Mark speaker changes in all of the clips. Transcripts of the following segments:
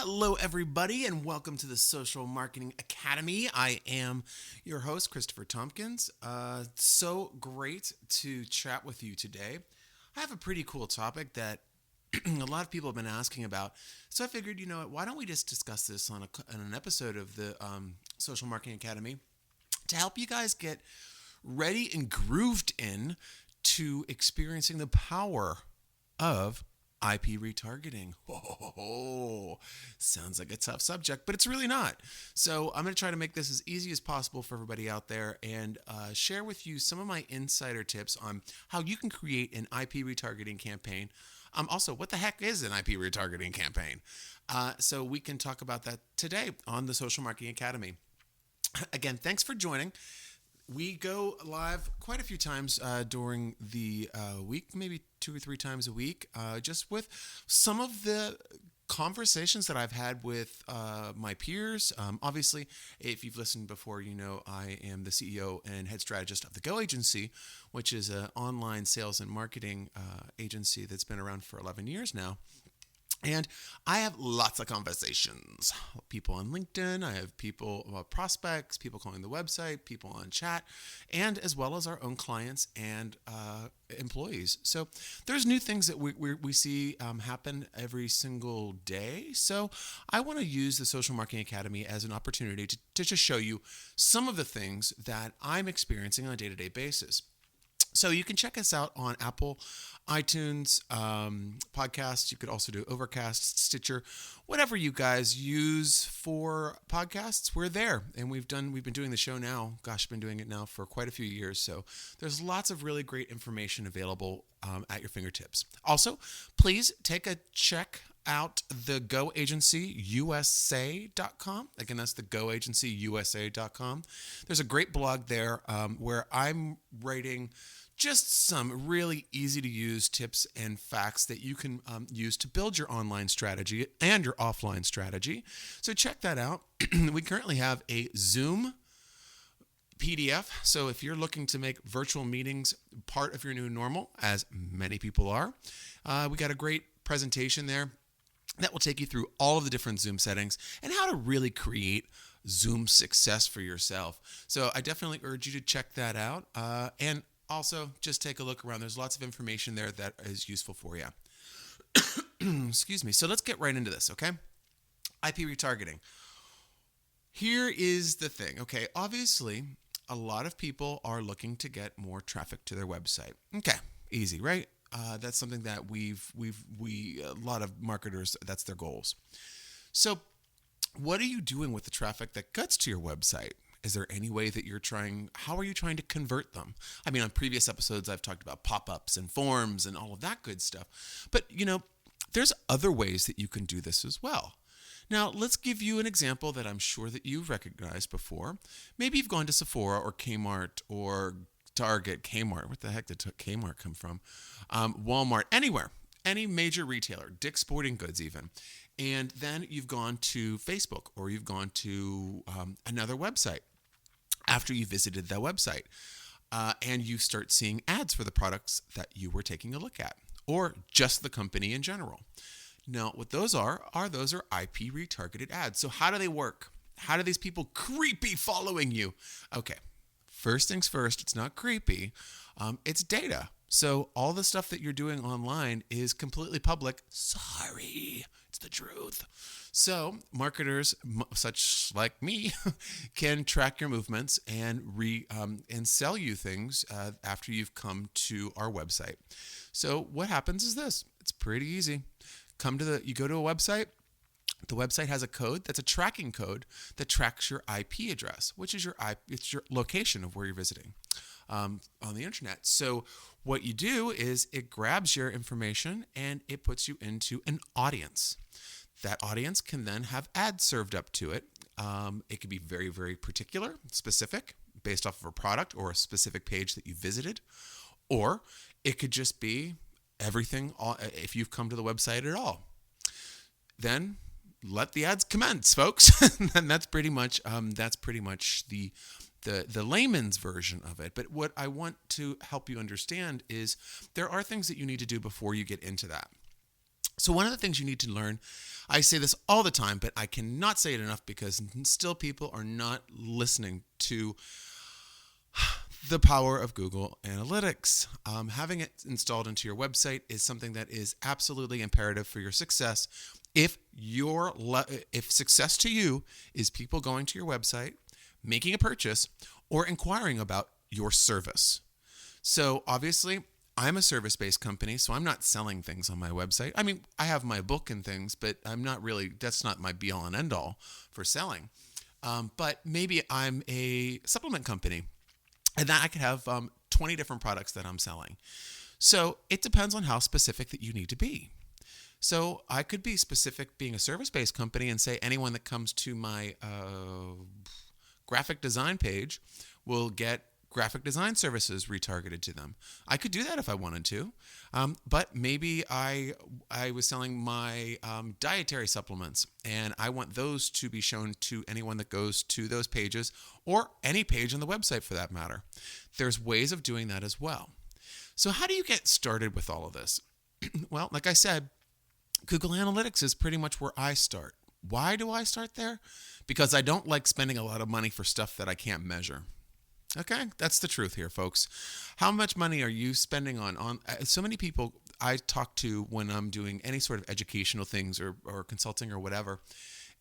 Speaker 1: Hello, everybody, and welcome to the Social Marketing Academy. I am your host, Christopher Tompkins. So great to chat with you today. I have a pretty cool topic that a lot of people have been asking about. So I figured, you know what, why don't we just discuss this on an episode of the Social Marketing Academy to help you guys get ready and grooved in to experiencing the power of IP retargeting. Oh, sounds like a tough subject, but it's really not. So I'm going to try to make this as easy as possible for everybody out there and share with you some of my insider tips on how you can create an IP retargeting campaign. Also, what the heck is an IP retargeting campaign? So we can talk about that today on the Social Marketing Academy. Again, thanks for joining. We go live quite a few times during the week, maybe 2 or 3 times a week, just with some of the conversations that I've had with my peers. Obviously, if you've listened before, you know I am the CEO and head strategist of the Go Agency, which is an online sales and marketing agency that's been around for 11 years now. And I have lots of conversations. People on LinkedIn, I have people, prospects, people calling the website, people on chat, and as well as our own clients and employees. So there's new things that we see happen every single day. So I want to use the Social Marketing Academy as an opportunity to just show you some of the things that I'm experiencing on a day-to-day basis. So you can check us out on Apple, iTunes, podcasts. You could also do Overcast, Stitcher, whatever you guys use for podcasts. We're there, and we've been doing the show now. Gosh, I've been doing it now for quite a few years. So there's lots of really great information available at your fingertips. Also, please take a check out the goagencyusa.com. Again, that's the goagencyusa.com. There's a great blog there where I'm writing just some really easy to use tips and facts that you can use to build your online strategy and your offline strategy. So check that out. We currently have a Zoom PDF. So if you're looking to make virtual meetings part of your new normal, as many people are, we got a great presentation there that will take you through all of the different Zoom settings and how to really create Zoom success for yourself. So I definitely urge you to check that out. And also just take a look around. There's lots of information there that is useful for you. Excuse me. So let's get right into this, okay? IP retargeting. Here is the thing, okay? Obviously, a lot of people are looking to get more traffic to their website. Okay, easy, right? That's something that a lot of marketers, that's their goals. So what are you doing with the traffic that gets to your website? Is there any way that how are you trying to convert them? I mean, on previous episodes, I've talked about pop-ups and forms and all of that good stuff. But, there's other ways that you can do this as well. Now, let's give you an example that I'm sure that you've recognized before. Maybe you've gone to Sephora or Kmart or Target, Kmart. What the heck did Kmart come from? Walmart, anywhere, any major retailer, Dick's Sporting Goods even. And then you've gone to Facebook or you've gone to another website after you visited that website. And you start seeing ads for the products that you were taking a look at or just the company in general. Now, what those are IP retargeted ads. So how do they work? How do these people creepy following you? Okay. First things first, it's not creepy. It's data. So all the stuff that you're doing online is completely public. Sorry, it's the truth. So marketers, such like me, can track your movements and sell you things after you've come to our website. So what happens is this. It's pretty easy. You go to a website. The website has a code that's a tracking code that tracks your IP address, which is it's your location of where you're visiting on the internet. So what you do is it grabs your information and it puts you into an audience. That audience can then have ads served up to it. It could be very, very particular, specific, based off of a product or a specific page that you visited. Or it could just be everything if you've come to the website at all. Then let the ads commence, folks. And that's pretty much the layman's version of it. But what I want to help you understand is there are things that you need to do before you get into that. So one of the things you need to learn, I say this all the time, but I cannot say it enough because still people are not listening to the power of Google Analytics. Having it installed into your website is something that is absolutely imperative for your success. If success to you is people going to your website, making a purchase, or inquiring about your service. So obviously, I'm a service-based company, so I'm not selling things on my website. I mean, I have my book and things, but that's not my be-all and end-all for selling. But maybe I'm a supplement company, and that I could have 20 different products that I'm selling. So it depends on how specific that you need to be. So I could be specific being a service-based company and say anyone that comes to my graphic design page will get graphic design services retargeted to them. I could do that if I wanted to, but maybe I was selling my dietary supplements, and I want those to be shown to anyone that goes to those pages, or any page on the website for that matter. There's ways of doing that as well. So how do you get started with all of this? Well, like I said, Google Analytics is pretty much where I start. Why do I start there? Because I don't like spending a lot of money for stuff that I can't measure. Okay, that's the truth here, folks. How much money are you spending on so many people I talk to when I'm doing any sort of educational things or consulting or whatever,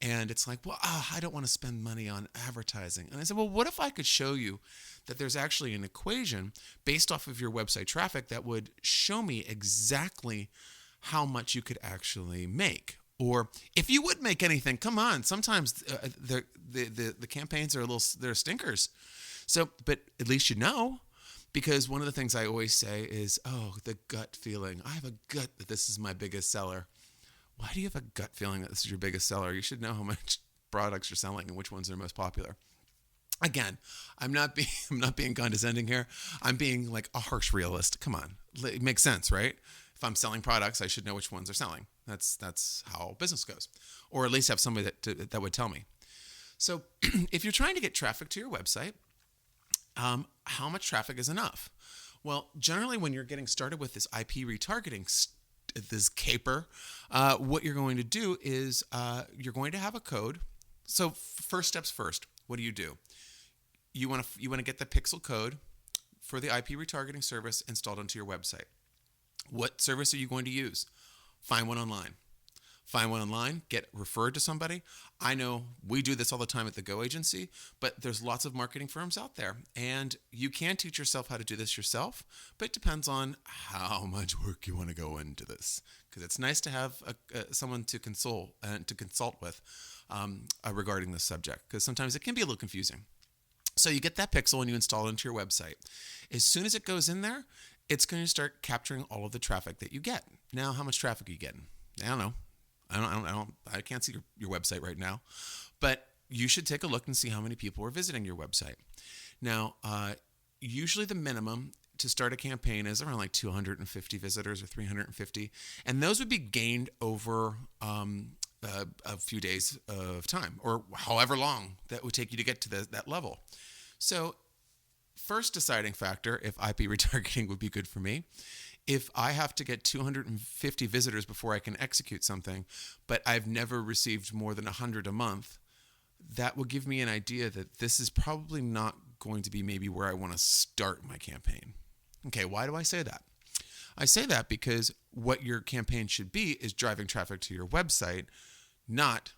Speaker 1: and it's like, well, I don't want to spend money on advertising. And I said, well, what if I could show you that there's actually an equation based off of your website traffic that would show me exactly how much you could actually make? Or if you would make anything, come on. Sometimes the campaigns are they're stinkers. So, but at least you know, because one of the things I always say is, oh, the gut feeling. I have a gut that this is my biggest seller. Why do you have a gut feeling that this is your biggest seller? You should know how much products you're selling and which ones are most popular. Again, I'm not being condescending here. I'm being like a harsh realist. Come on, it makes sense, right? If I'm selling products, I should know which ones are selling. That's how business goes, or at least have somebody that would tell me. So, if you're trying to get traffic to your website, how much traffic is enough? Well, generally, when you're getting started with this IP retargeting, this caper, what you're going to do is you're going to have a code. So, first steps first. What do? You want to get the pixel code for the IP retargeting service installed onto your website. What service are you going to use? Find one online. Get referred to somebody. I know we do this all the time at the Go Agency, but there's lots of marketing firms out there, and you can teach yourself how to do this yourself, but it depends on how much work you want to go into this, because it's nice to have someone to consult with regarding this subject, because sometimes it can be a little confusing. So you get that pixel and you install it into your website. As soon as it goes in there, it's going to start capturing all of the traffic that you get. Now, how much traffic are you getting? I don't know. I can't see your website right now, but you should take a look and see how many people are visiting your website. Now, usually the minimum to start a campaign is around like 250 visitors or 350, and those would be gained over a few days of time, or however long that would take you to get to that level. So, first deciding factor, if IP retargeting would be good for me. If I have to get 250 visitors before I can execute something, but I've never received more than 100 a month, that will give me an idea that this is probably not going to be maybe where I want to start my campaign. Okay, why do I say that? I say that because what your campaign should be is driving traffic to your website, not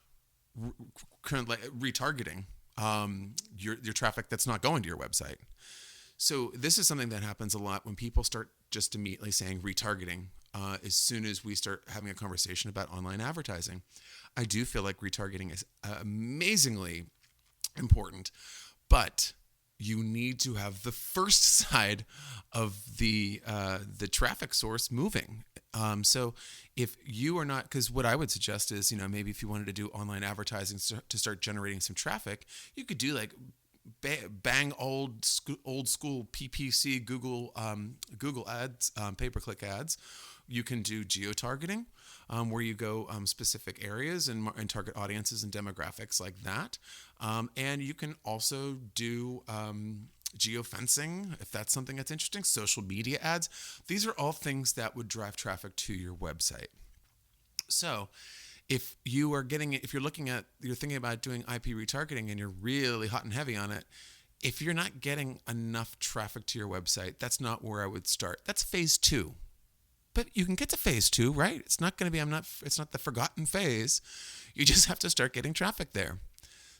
Speaker 1: retargeting your traffic that's not going to your website. So this is something that happens a lot when people start just immediately saying retargeting as soon as we start having a conversation about online advertising. I do feel like retargeting is amazingly important, but you need to have the first side of the traffic source moving. So if you are not, because what I would suggest is, maybe if you wanted to do online advertising to start generating some traffic, you could do like bang old school PPC Google ads, pay-per-click ads. You can do geo-targeting, where you go specific areas and target audiences and demographics like that. And you can also do geofencing, if that's something that's interesting, social media ads. These are all things that would drive traffic to your website. So if you're thinking about doing IP retargeting and you're really hot and heavy on it, if you're not getting enough traffic to your website, that's not where I would start. That's phase 2. But you can get to phase 2, right? It's not going to be, it's not the forgotten phase. You just have to start getting traffic there.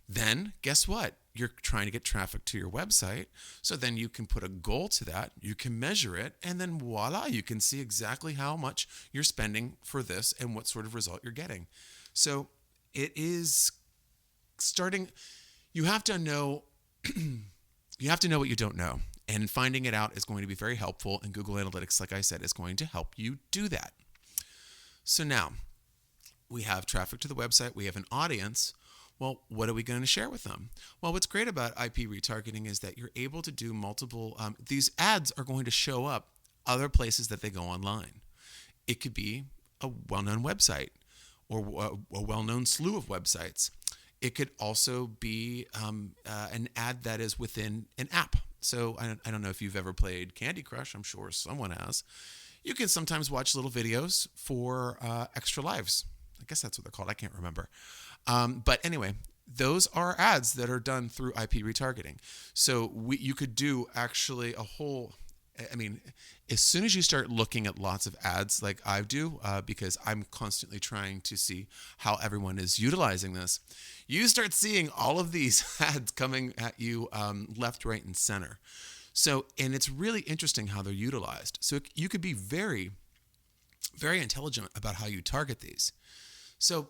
Speaker 1: Then guess what? You're trying to get traffic to your website. So then you can put a goal to that. You can measure it. And then voila, you can see exactly how much you're spending for this and what sort of result you're getting. So it is starting, you have to know, you have to know what you don't know. And finding it out is going to be very helpful. And Google Analytics, like I said, is going to help you do that. So now we have traffic to the website. We have an audience. Well, what are we going to share with them? Well, what's great about IP retargeting is that you're able to do multiple, these ads are going to show up other places that they go online. It could be a well-known website or a well-known slew of websites. It could also be an ad that is within an app. So I don't know if you've ever played Candy Crush. I'm sure someone has. You can sometimes watch little videos for extra lives. I guess that's what they're called. I can't remember. But anyway, those are ads that are done through IP retargeting. So you could do actually a whole, I mean, as soon as you start looking at lots of ads like I do, because I'm constantly trying to see how everyone is utilizing this, you start seeing all of these ads coming at you left, right, and center. So, and it's really interesting how they're utilized. So you could be very, very intelligent about how you target these. So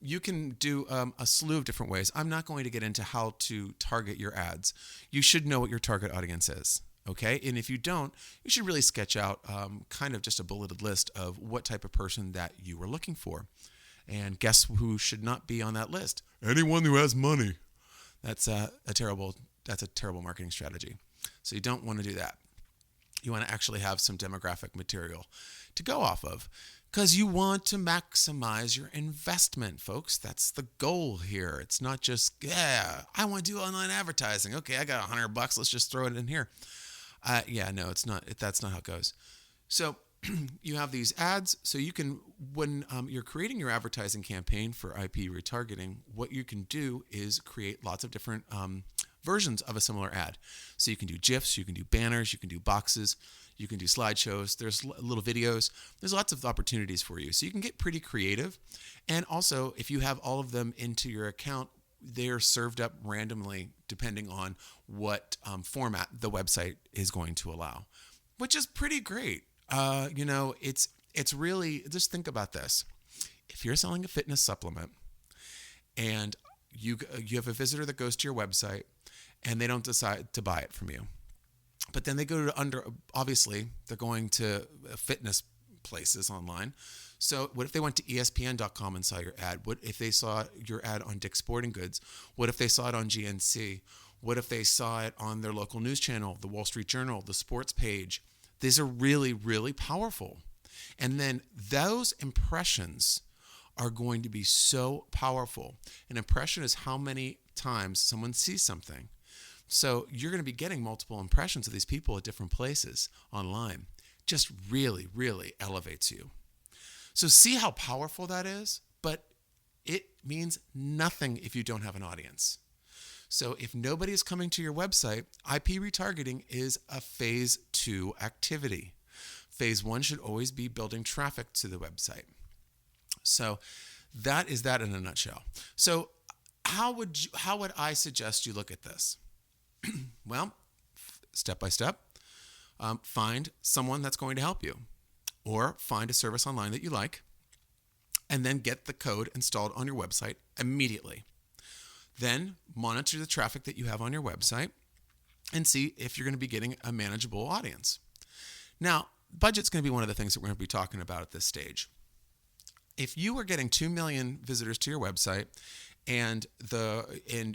Speaker 1: you can do a slew of different ways. I'm not going to get into how to target your ads. You should know what your target audience is, okay? And if you don't, you should really sketch out kind of just a bulleted list of what type of person that you were looking for. And guess who should not be on that list? Anyone who has money. That's a terrible marketing strategy. So you don't want to do that. You want to actually have some demographic material to go off of, because you want to maximize your investment, folks. That's the goal here. It's not just, I want to do online advertising. Okay, I got $100. Let's just throw it in here. No, it's not. That's not how it goes. So you have these ads. So you can, when you're creating your advertising campaign for IP retargeting, what you can do is create lots of different versions of a similar ad. So you can do GIFs, you can do banners, you can do boxes, you can do slideshows, there's little videos, there's lots of opportunities for you. So you can get pretty creative. And also, if you have all of them into your account, they're served up randomly depending on what format the website is going to allow, which is pretty great. It's really, just think about this. If you're selling a fitness supplement and you have a visitor that goes to your website and they don't decide to buy it from you, but then they go to obviously they're going to fitness places online. So what if they went to ESPN.com and saw your ad? What if they saw your ad on Dick's Sporting Goods? What if they saw it on GNC? What if they saw it on their local news channel, the Wall Street Journal, the sports page? These are really, really powerful. And then those impressions are going to be so powerful. An impression is how many times someone sees something. So you're going to be getting multiple impressions of these people at different places online. Just really, really elevates you. So see how powerful that is, but it means nothing if you don't have an audience. So if nobody is coming to your website, IP retargeting is a phase 2 activity. Phase 1 should always be building traffic to the website. So that is that in a nutshell. So how would I suggest you look at this? Well, step by step, find someone that's going to help you, or find a service online that you like, and then get the code installed on your website immediately. Then monitor the traffic that you have on your website and see if you're going to be getting a manageable audience. Now, budget's going to be one of the things that we're going to be talking about at this stage. If you are getting 2 million visitors to your website and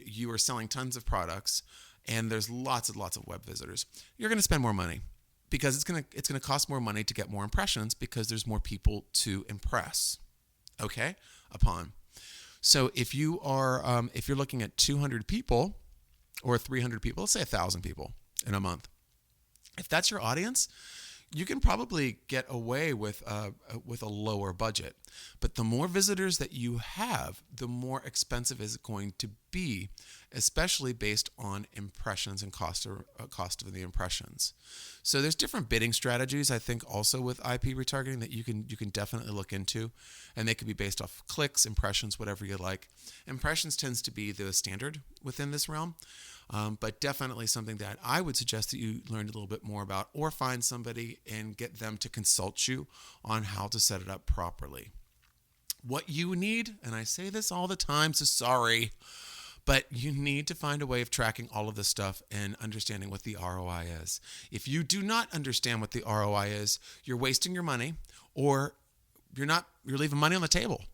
Speaker 1: you are selling tons of products and there's lots and lots of web visitors, you're going to spend more money because it's going to cost more money to get more impressions because there's more people to impress, upon. So if you are if you're looking at 200 people or 300 people, let's say 1,000 people in a month, if that's your audience, you can probably get away with a lower budget. But the more visitors that you have, the more expensive is it going to be, especially based on impressions and cost of the impressions. So there's different bidding strategies, I think, also with IP retargeting that you can definitely look into, and they could be based off clicks, impressions, whatever you like. Impressions tends to be the standard within this realm, but definitely something that I would suggest that you learn a little bit more about, or find somebody and get them to consult you on how to set it up properly. What you need, and I say this all the time, so sorry, but you need to find a way of tracking all of this stuff and understanding what the ROI is. If you do not understand what the ROI is, you're wasting your money, or you're leaving money on the table.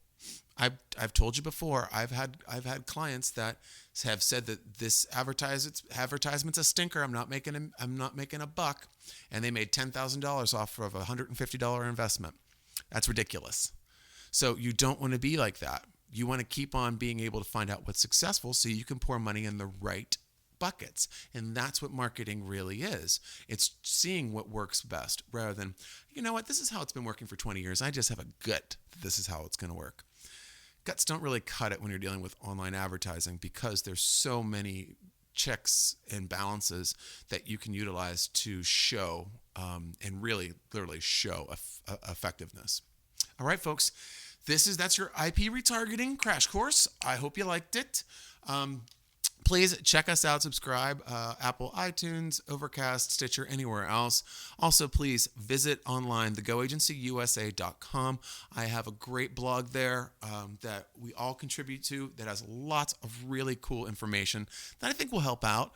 Speaker 1: I've told you before, I've had clients that have said that this advertisement's a stinker. I'm not making a buck, and they made $10,000 off of a $150 investment. That's ridiculous. So you don't want to be like that. You want to keep on being able to find out what's successful so you can pour money in the right buckets. And that's what marketing really is. It's seeing what works best rather than, you know what, this is how it's been working for 20 years. I just have a gut that this is how it's going to work. Guts don't really cut it when you're dealing with online advertising, because there's so many checks and balances that you can utilize to show and really literally show effectiveness. All right, folks, that's your IP retargeting crash course. I hope you liked it. Please check us out, subscribe, Apple, iTunes, Overcast, Stitcher, anywhere else. Also, please visit online, thegoagencyusa.com. I have a great blog there that we all contribute to that has lots of really cool information that I think will help out.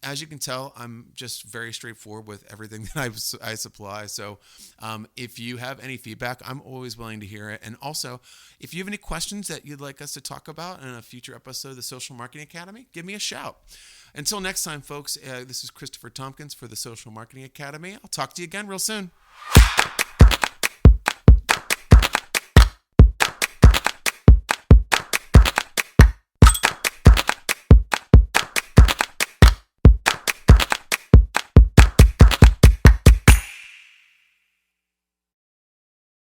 Speaker 1: As you can tell, I'm just very straightforward with everything that I supply. So if you have any feedback, I'm always willing to hear it. And also, if you have any questions that you'd like us to talk about in a future episode of the Social Marketing Academy, give me a shout. Until next time, folks, this is Christopher Tompkins for the Social Marketing Academy. I'll talk to you again real soon.